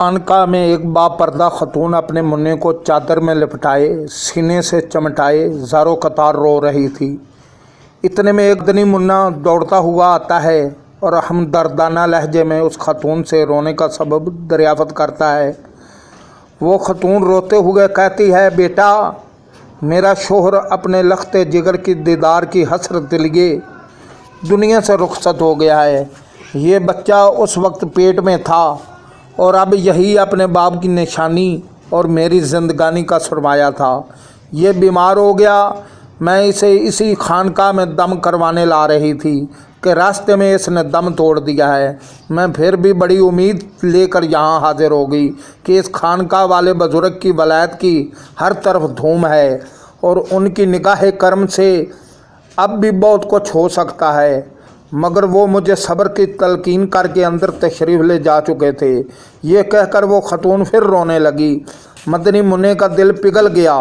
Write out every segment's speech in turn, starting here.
खानकाह में एक बापर्दा खतून अपने मुन्ने को चादर में लिपटाए सीने से चमटाए ज़ारो कतार रो रही थी। इतने में एक दनी मुन्ना दौड़ता हुआ आता है और हमदर्दाना लहजे में उस खतून से रोने का सबब दरियाफ़त करता है। वो खतून रोते हुए कहती है, बेटा मेरा शोहर अपने लख्ते जिगर की दीदार की हसरत लिए दुनिया से रुखसत हो गया है। ये बच्चा उस वक्त पेट में था और अब यही अपने बाप की निशानी और मेरी ज़िंदगानी का सरमाया था। ये बीमार हो गया। मैं इसे इसी खानकाह में दम करवाने ला रही थी कि रास्ते में इसने दम तोड़ दिया है। मैं फिर भी बड़ी उम्मीद लेकर यहाँ हाजिर हो गई कि इस खानकाह वाले बुज़ुर्ग की वलायत की हर तरफ धूम है और उनकी निगाह करम से अब भी बहुत कुछ हो सकता है। मगर वो मुझे सब्र की तलकीन करके अंदर तशरीफ़ ले जा चुके थे। ये कहकर वो खतून फिर रोने लगी। मदनी मुन्ने का दिल पिघल गया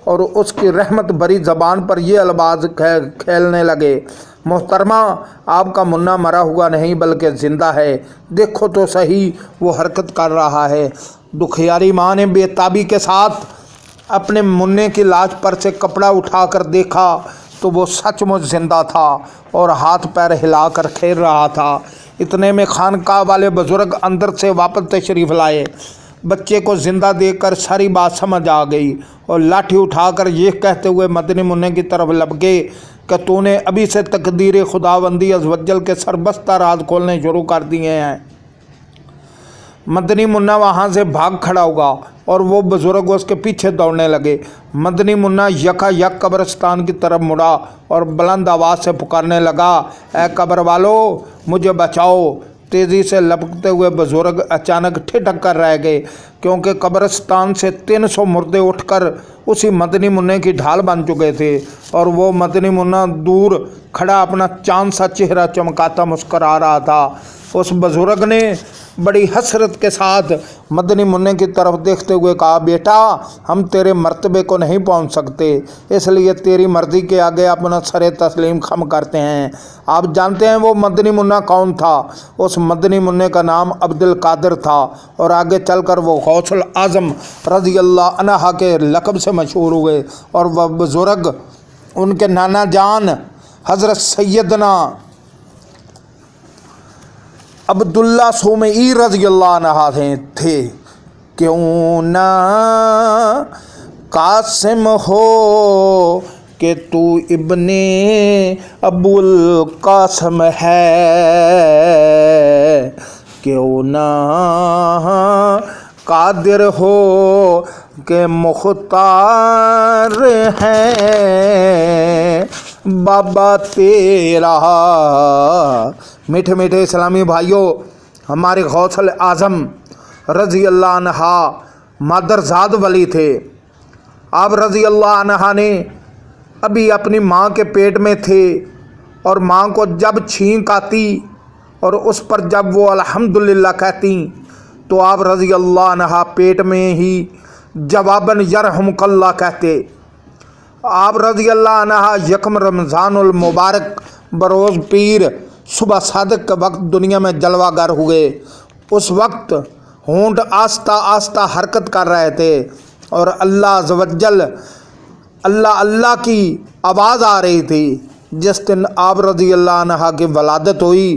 और उसकी रहमत भरी ज़बान पर ये अल्फाज खेलने लगे, मोहतरमा आपका मुन्ना मरा हुआ नहीं बल्कि ज़िंदा है। देखो तो सही वो हरकत कर रहा है। दुखियारी माँ ने बेताबी के साथ अपने मुन्ने की लाश पर से कपड़ा उठाकर देखा तो वो सचमुच ज़िंदा था और हाथ पैर हिलाकर खेल रहा था। इतने में खानकाह वाले बुज़ुर्ग अंदर से वापस तशरीफ़ लाए। बच्चे को ज़िंदा देखकर सारी बात समझ आ गई और लाठी उठाकर ये कहते हुए मदनी मुन्ने की तरफ लपके कि तूने अभी से तकदीर खुदाबंदी अज़्वजल के सरबस्ता राज खोलने शुरू कर दिए हैं। मदनी मुन्ना वहाँ से भाग खड़ा हुआ और वो बुज़ुर्ग उसके पीछे दौड़ने लगे। मदनी मुन्ना यकायक कब्रिस्तान की तरफ मुड़ा और बुलंद आवाज़ से पुकारने लगा, ए कब्र वालो मुझे बचाओ। तेज़ी से लपकते हुए बुज़ुर्ग अचानक ठिठक कर रह गए क्योंकि कब्रिस्तान से 300 मुर्दे उठकर उसी मदनी मुन्ने की ढाल बन चुके थे और वो मदनी मुन्ना दूर खड़ा अपना चांद सा चेहरा चमकाता मुस्करा रहा था। उस बुज़ुर्ग ने बड़ी हसरत के साथ मदनी मुन्ने की तरफ देखते हुए कहा, बेटा हम तेरे मर्तबे को नहीं पहुंच सकते, इसलिए तेरी मर्ज़ी के आगे अपना सरे तस्लीम खम करते हैं। आप जानते हैं वो मदनी मुन्ना कौन था? उस मदनी मुन्ने का नाम अब्दुल कादिर था और आगे चलकर वो गौसुल आज़म रज़ी अल्लाह अन्हा के लक़ब से मशहूर हुए और वह बुज़ुर्ग उनके नाना जान हज़रत सैयदना अब्दुल्ला सुमई रज़ी अल्लाह अन्हा थे। क्यों ना कासिम हो कि तू इब्ने अबुल कासिम है, क्यों ना कादिर हो के मुख्तार है बाबा तेरा। मीठे मीठे इस्लामी भाइयों, हमारे गौसल आज़म रज़ी अल्लाह अन्हा मादरजाद वली थे। आप रज़ी अल्लाह अन्हा ने अभी अपनी माँ के पेट में थे और माँ को जब छींक आती और उस पर जब वो अल्हम्दुलिल्लाह कहती तो आप रज़ी अल्लाह अन्हा पेट में ही जवाबन यरहमुकल्लाह कहते। आप रज़ी अल्लाह अन्हा यकम रमज़ानुल मुबारक बरोज़ पीर सुबह सादक के वक्त दुनिया में जलवागर हुए। उस वक्त होंठ आस्ता आस्ता हरकत कर रहे थे और अल्लाह अज़्वजल अल्लाह अल्लाह की आवाज़ आ रही थी। जिस दिन आप रज़ी अल्लाह अन्हा की वलादत हुई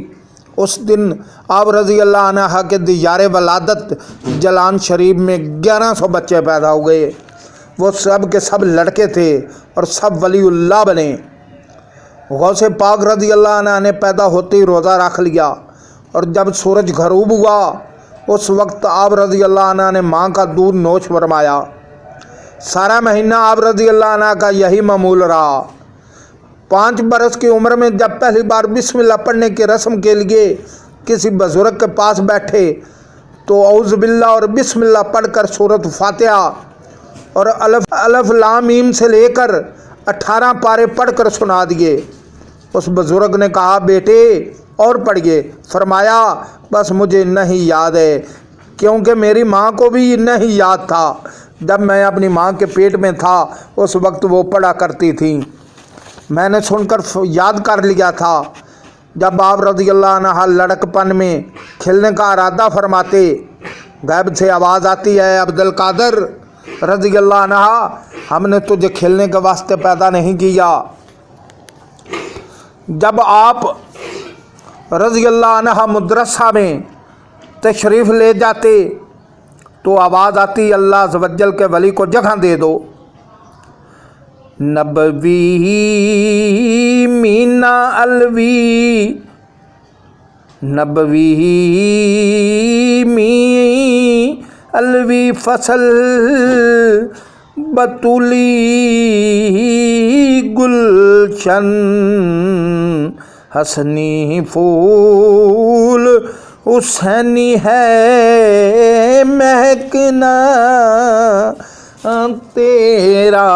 उस दिन आप रज़ी अल्लाह अन्हा के दियारे वलादत जलान शरीफ में 1100 बच्चे पैदा हुए। वो सब के सब लड़के थे और सब वलीउल्लाह बने। गौसे पाक रज़ी अल्लाह अन्हा ने पैदा होते ही रोज़ा रख लिया और जब सूरज गरूब हुआ उस वक्त आप रज़ी अल्लाह अन्हा ने माँ का दूध नोश फरमाया। सारा महीना आप रज़ी अल्लाह अन्हा का यही मामूल रहा। 5 बरस की उम्र में जब पहली बार बिस्मिल्लाह पढ़ने की रस्म के लिए किसी बुज़ुर्ग के पास बैठे तो औज़ु बिल्लाह और बिस्मिल्लाह पढ़कर सूरत फातिहा और अलफ लाम मीम से लेकर 18 पारे पढ़कर सुना दिए। उस बुज़ुर्ग ने कहा, बेटे और पढ़िए। फरमाया, बस मुझे नहीं याद है क्योंकि मेरी माँ को भी नहीं याद था। जब मैं अपनी माँ के पेट में था उस वक्त वो पढ़ा करती थी। मैंने सुनकर याद कर लिया था। जब आप रज़ी अल्लाह अन्हा लड़कपन में खेलने का इरादा फरमाते गैब से आवाज़ आती है, अब्दुल कादर रज़ी अल्लाह अन्हा, हमने तुझे खेलने के वास्ते पैदा नहीं किया। जब आप रज़ी अल्लाह अन्हा मदरसा में तशरीफ़ ले जाते तो आवाज़ आती, अल्लाह अज़्ज़ वजल के वली को जगह दे दो। नबवी मीना अलवी, नबवी मी अलवी फसल बतूली गुलशन, हसनी फूल हुसैनी है महकना तेरा।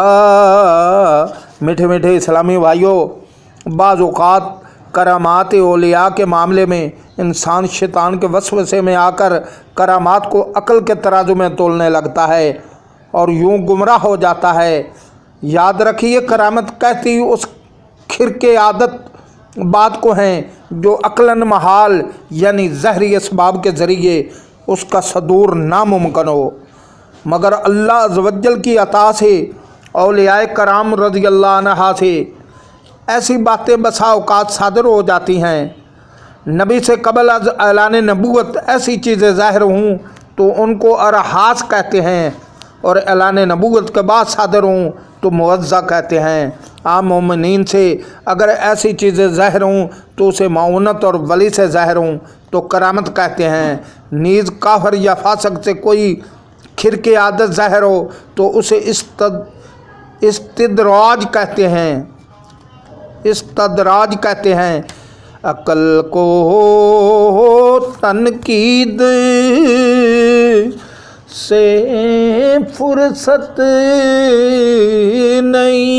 मीठे मीठे इस्लामी भाइयों, बाज़ औक़ात करामात औलिया के मामले में इंसान शैतान के वसवसे में आकर करामात को अक्ल के तराजू में तोलने लगता है और यूं गुमराह हो जाता है। याद रखिए, करामत कहती उस खिरके आदत बात को हैं जो अक्लन महाल यानी ज़हरी असबाब के ज़रिए उसका सदूर नामुमकिन हो, मगर अल्लाह अज़्ज़ वजल की अता से औलियाए कराम रज़ी अल्लाह अन्हा से ऐसी बातें बसा औक़ात सादर हो जाती हैं। नबी से कबल अज़ ऐलान नबूवत ऐसी चीज़ें ज़ाहिर हों तो उनको अरहास कहते हैं, और ऐलान नबूवत के बाद सादर हों तो मुअज़्ज़ा कहते हैं। आम मोमिनीन से अगर ऐसी चीज़ें ज़ाहिर हों तो उसे माउनत और वली से ज़ाहिर हों तो करामत कहते हैं। नीज़ काफर या फासक से कोई खिरके आदत ज़ाहिर हो तो उसे इस्तदराज कहते हैं, इस्तदराज कहते हैं। अक्ल को तनकीद से फुर्सत नहीं,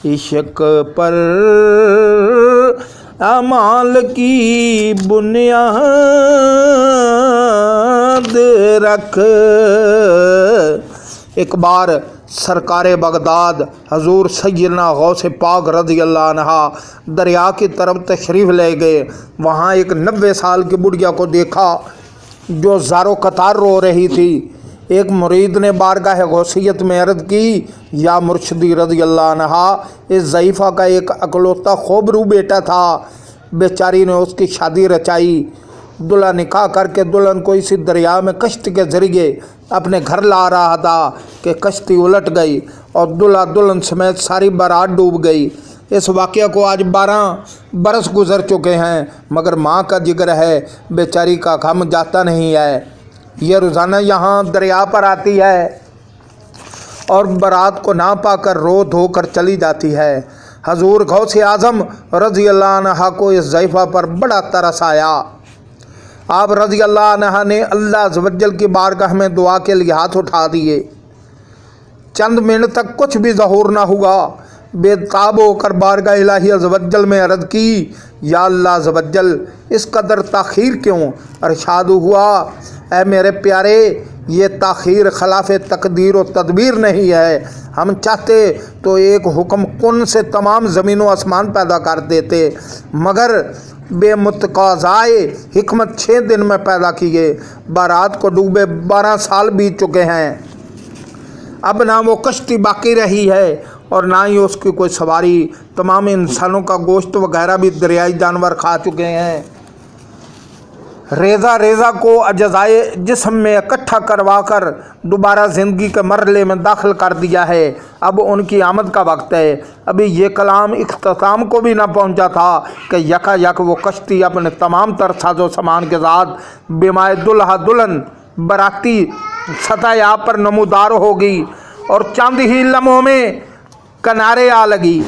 इश्क पर अमाल की बुनियाद रख। एक बार सरकार बगदाद हजूर सैयदना गौस पाक रज़ी अल्लाह अन्हा दरिया की तरफ तशरीफ़ ले गए। वहाँ एक 90 साल की बुढ़िया को देखा जो ज़ारो कतार रो रही थी। एक मुरीद ने बारगाह गौसियत में अर्ज़ की, या मुर्शदी रज़ी अल्लाह अन्हा, इस ज़ईफ़ा का एक अकलौता खूबरू बेटा था, बेचारी ने उसकी शादी रचाई। दुल्हा निकाह करके दुल्हन को इसी दरिया में कश्ती के ज़रिए अपने घर ला रहा था कि कश्ती उलट गई और दुल्हा दुल्हन समेत सारी बारात डूब गई। इस वाक़े को आज 12 बरस गुज़र चुके हैं, मगर माँ का जिक्र है, बेचारी का गम जाता नहीं है। ये रोज़ाना यहाँ दरिया पर आती है और बारात को ना पाकर रो धो कर चली जाती है। हजूर गौसे आज़म रज़ी अल्लाह अन्हा को इस ज़ईफ़ा पर बड़ा तरस आया। आप रज़ी अल्लाह अन्हा ने अल्लाह अज़्ज़ वजल की बारगाह में दुआ के लिए हाथ उठा दिए। चंद मिनट तक कुछ भी ज़हूर ना हुआ। बेताब होकर बारगाह इलाही अज़्ज़ वजल में अर्ज़ की, या अल्लाह अज़्ज़ वजल, इस कदर ताख़ीर क्यों? अरशाद हुआ, ऐ मेरे प्यारे, ये ताख़ीर खिलाफ़ तकदीर व तदबीर नहीं है। हम चाहते तो एक हुक्म कुन से तमाम ज़मीन व आसमान पैदा कर देते, मगर बेमुतकाज़ाए हिकमत 6 दिन में पैदा किए। बारात को डूबे 12 साल बीत चुके हैं। अब ना वो कश्ती बाकी रही है और ना ही उसकी कोई सवारी। तमाम इंसानों का गोश्त वगैरह भी दरियाई जानवर खा चुके हैं। रेज़ा रेज़ा को अज़ाए जिस्म में इकट्ठा करवा कर दोबारा ज़िंदगी के मरहले में दाखिल कर दिया है। अब उनकी आमद का वक्त है। अभी ये कलाम इख्तिताम को भी ना पहुंचा था कि यकायक वो कश्ती अपने तमाम तर साजो सामान के साथ बिमाए दुल्हा दुल्हन बराती सतह आप पर नमूदार होगी और चंद ही लम्हों में किनारे आ लगी।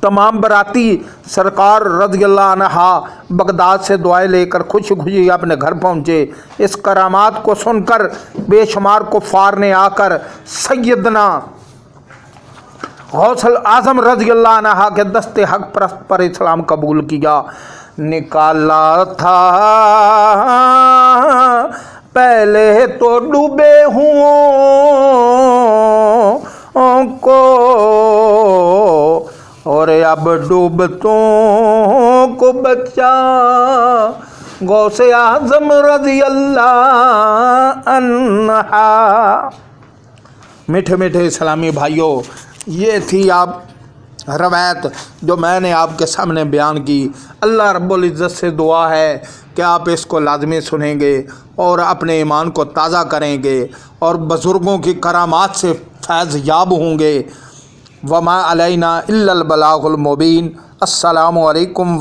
तमाम बराती सरकार रज़ी अल्लाह अन्हा बगदाद से दुआएं लेकर खुशी खुशी अपने घर पहुँचे। इस करामात को सुनकर बेशुमार कुफ़ार ने आकर सैयदना गौसल आज़म रज़ी अल्लाह अन्हा के दस्ते हक परस्त पर इस्लाम कबूल किया। निकाला था पहले तो डूबे हुओं को और अब डूबतों को बचा غوث اعظم رضی اللہ عنہ۔ میٹھے میٹھے اسلامی بھائیوں، یہ تھی آپ روایت جو میں نے آپ کے سامنے بیان کی۔ اللہ رب العزت سے دعا ہے کہ آپ اس کو لازمی سنیں گے اور اپنے ایمان کو تازہ کریں گے اور بزرگوں کی کرامات سے فیض یاب ہوں گے۔ وما علینا الا البلاغ المبین۔ السلام علیکم